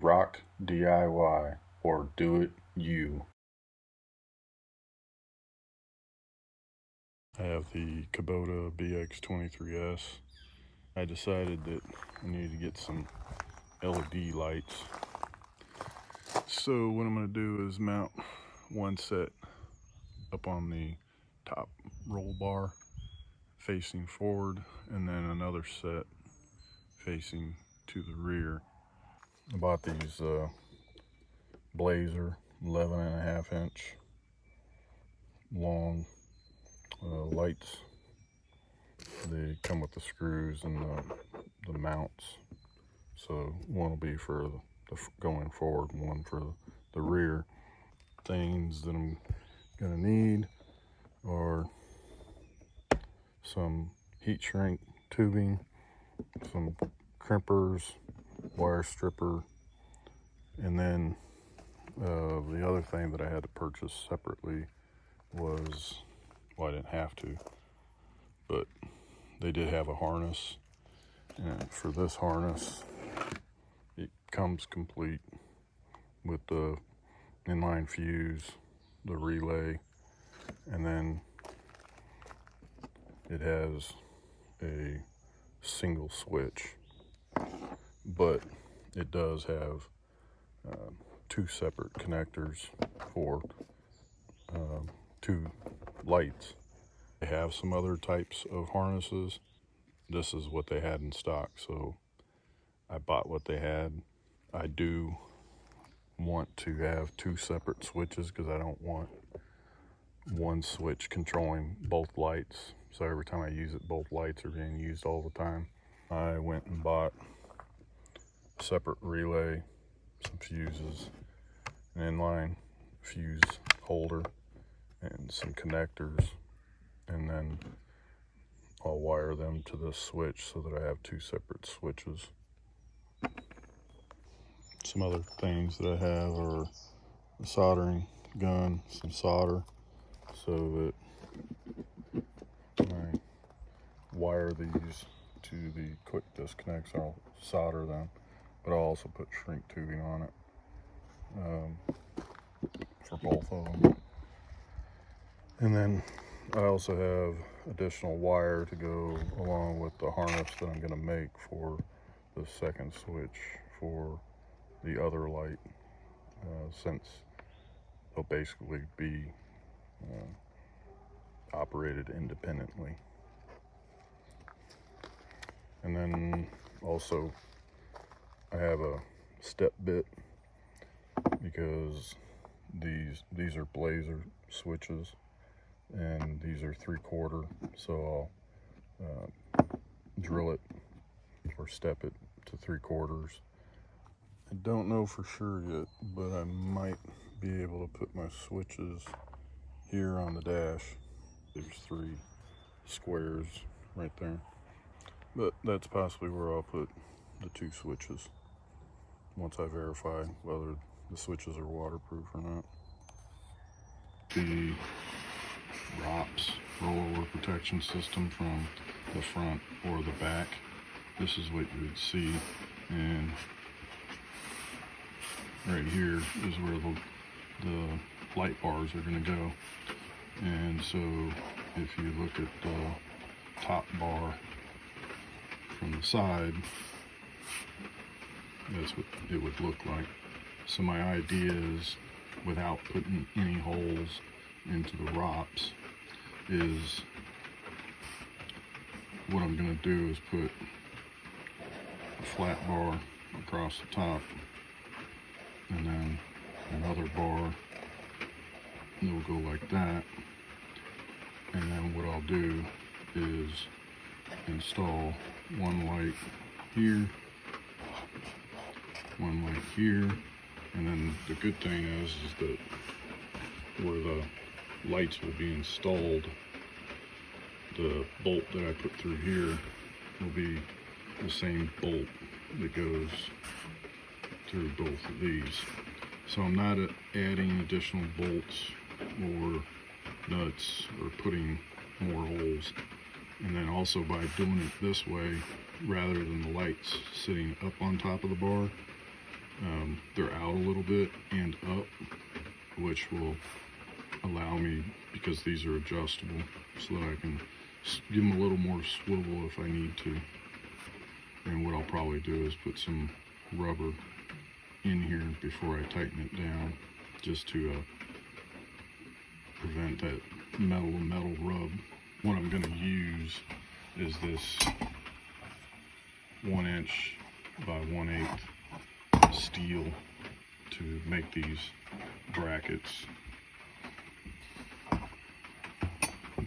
Rock DIY or do it you. I have the Kubota BX23S. I decided that I needed to get some LED lights. So what I'm going to do is mount one set up on the top roll bar facing forward, and then another set facing to the rear. I bought these Blazer 11.5-inch long lights. They come with the screws and the mounts. So one will be for the going forward and one for the rear. Things that I'm gonna need are some heat shrink tubing, some crimpers, wire stripper, and then the other thing that I had to purchase separately was, well, I didn't have to, but they did have a harness, and for this harness it comes complete with the inline fuse, the relay, and then it has a single switch, but it does have two separate connectors for two lights. They have some other types of harnesses. This is what they had in stock, so I bought what they had. I do want to have two separate switches because I don't want one switch controlling both lights, so every time I use it, both lights are being used all the time. I went and bought a separate relay, some fuses, an inline fuse holder, and some connectors, and then I'll wire them to this switch so that I have two separate switches. Some other things that I have are a soldering gun, some solder, so that I wire these to the quick disconnects. I'll solder them, but I'll also put shrink tubing on it for both of them. And then I also have additional wire to go along with the harness that I'm going to make for the second switch for the other light, since they'll basically be operated independently. And then also I have a step bit because these are Blazer switches and these are 3/4, so I'll drill it or step it to 3/4. I don't know for sure yet, but I might be able to put my switches here on the dash. There's 3 squares right there, but that's possibly where I'll put the 2 switches once I verify whether the switches are waterproof or not. The ROPS, rollover protection system, from the front or the back. This is what you would see, and right here is where the light bars are going to go. And so if you look at the top bar from the side, that's what it would look like. So my idea is, without putting any holes into the ROPS, is what I'm going to do is put a flat bar across the top, and then another bar that will go like that. And then what I'll do is install one light here, one light here, and then the good thing is that where the lights will be installed, the bolt that I put through here will be the same bolt that goes through both of these. So I'm not adding additional bolts or nuts or putting more holes. And then also, by doing it this way, rather than the lights sitting up on top of the bar, they're out a little bit and up, which will allow me, because these are adjustable, so that I can give them a little more swivel if I need to. And what I'll probably do is put some rubber in here before I tighten it down, just to prevent that metal rub. What I'm going to use is this 1" by 1/8 steel to make these brackets.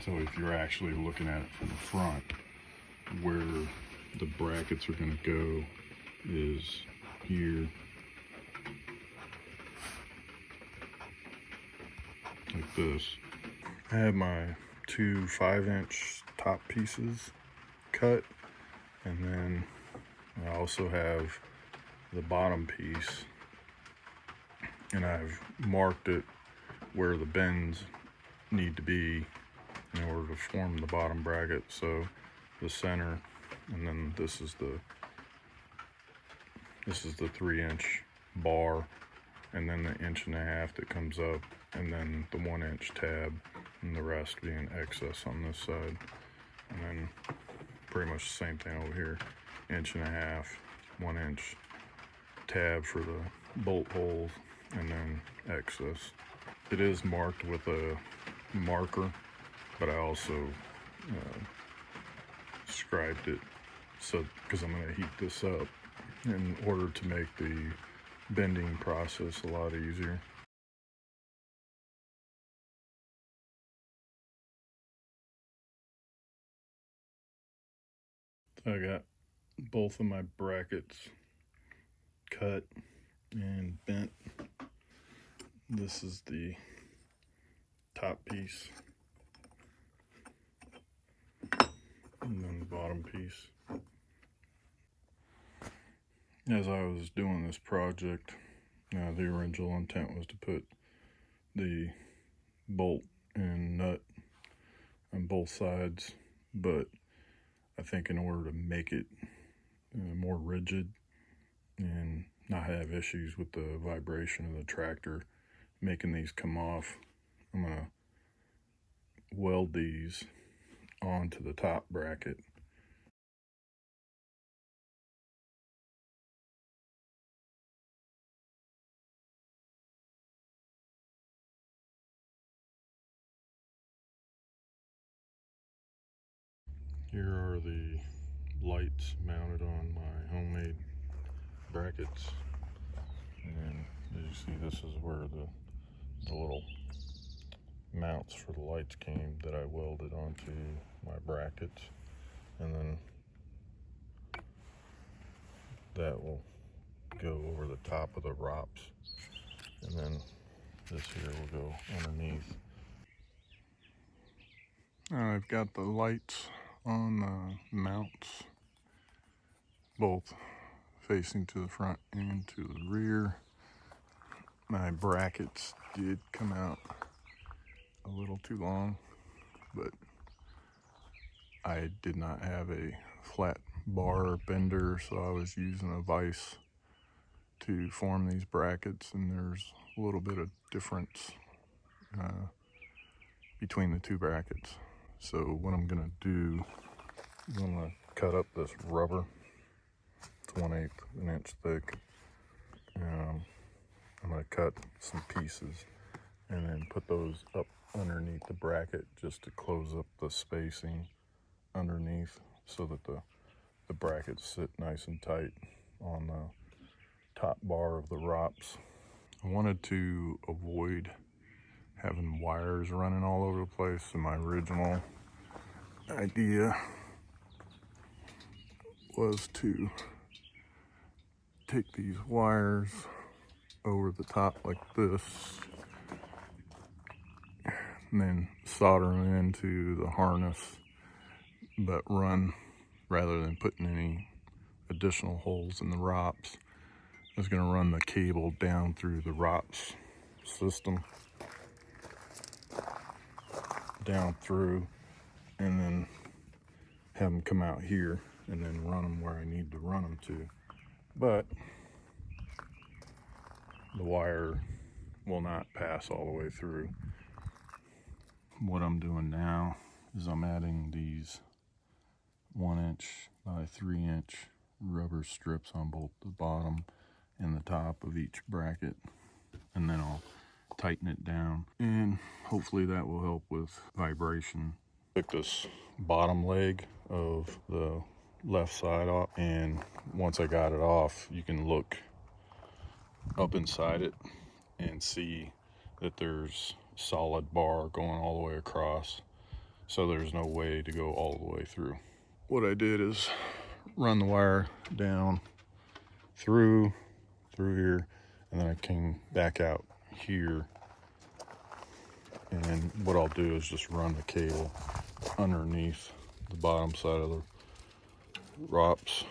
So if you're actually looking at it from the front, where the brackets are going to go is here, like this. I have my two 5" top pieces cut, and then I also have the bottom piece, and I've marked it where the bends need to be in order to form the bottom bracket. So the center, and then this is the 3" bar, and then the 1.5" that comes up, and then the 1" tab, and the rest being excess on this side. And then pretty much the same thing over here, 1.5", 1" tab for the bolt holes, and then excess. It is marked with a marker, but I also scribed it, so because I'm going to heat this up in order to make the bending process a lot easier. I got both of my brackets cut and bent. This is the top piece, and then the bottom piece. As I was doing this project, the original intent was to put the bolt and nut on both sides, but I think in order to make it more rigid and not have issues with the vibration of the tractor making these come off, I'm going to weld these onto the top bracket. Here are the lights mounted on my homemade brackets, and as you see, this is where the little mounts for the lights came that I welded onto my brackets, and then that will go over the top of the ROPS, and then this here will go underneath. I've got the lights on the mounts, both facing to the front and to the rear. My brackets did come out a little too long, but I did not have a flat bar bender, so I was using a vise to form these brackets, and there's a little bit of difference between the two brackets. So what I'm gonna do is I'm gonna cut up this rubber. It's 1/8 an inch thick. I'm gonna cut some pieces and then put those up underneath the bracket just to close up the spacing underneath, so that the brackets sit nice and tight on the top bar of the ROPS. I wanted to avoid having wires running all over the place, and my original idea was to take these wires over the top like this and then solder them into the harness, but run, rather than putting any additional holes in the ROPS, I was going to run the cable down through the ROPS system, down through, and then have them come out here and then run them where I need to run them to. But the wire will not pass all the way through. What I'm doing now is I'm adding these 1" by 3" rubber strips on both the bottom and the top of each bracket, and then I'll tighten it down, and hopefully that will help with vibration. Took this bottom leg of the left side off, and once I got it off, you can look up inside it and see that there's solid bar going all the way across, so there's no way to go all the way through. What I did is run the wire down through here, and then I came back out here, and what I'll do is just run the cable underneath the bottom side of the ROPS.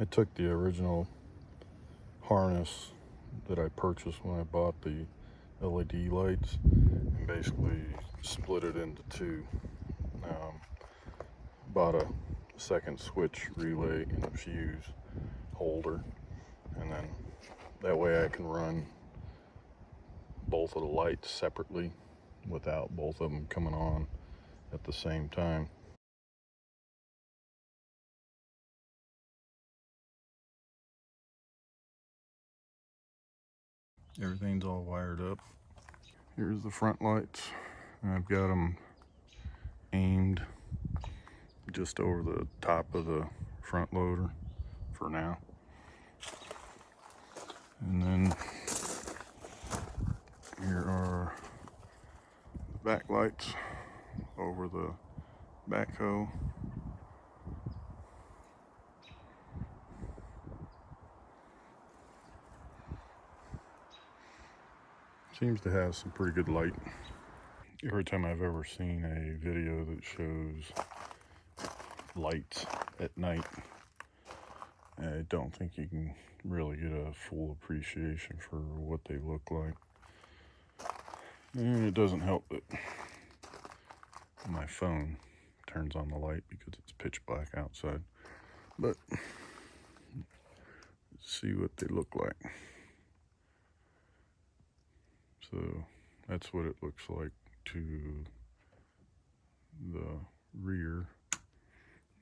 I took the original harness that I purchased when I bought the LED lights and basically split it into two. Bought a second switch relay and a fuse holder, and then that way I can run both of the lights separately without both of them coming on at the same time. Everything's all wired up. Here's the front lights, and I've got them aimed just over the top of the front loader for now. And then here are the back lights over the backhoe. Seems to have some pretty good light. Every time I've ever seen a video that shows lights at night, I don't think you can really get a full appreciation for what they look like. And it doesn't help that my phone turns on the light because it's pitch black outside. But let's see what they look like. So that's what it looks like to the rear,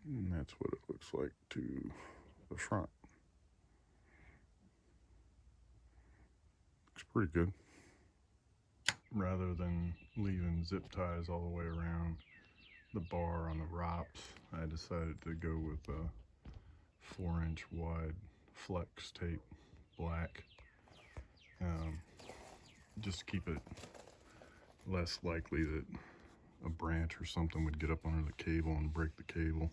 and that's what it looks like to the front. Looks pretty good. Rather than leaving zip ties all the way around the bar on the ROPS, I decided to go with a 4" wide flex tape, black, just to keep it less likely that a branch or something would get up under the cable and break the cable.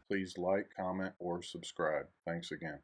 Please like, comment, or subscribe. Thanks again.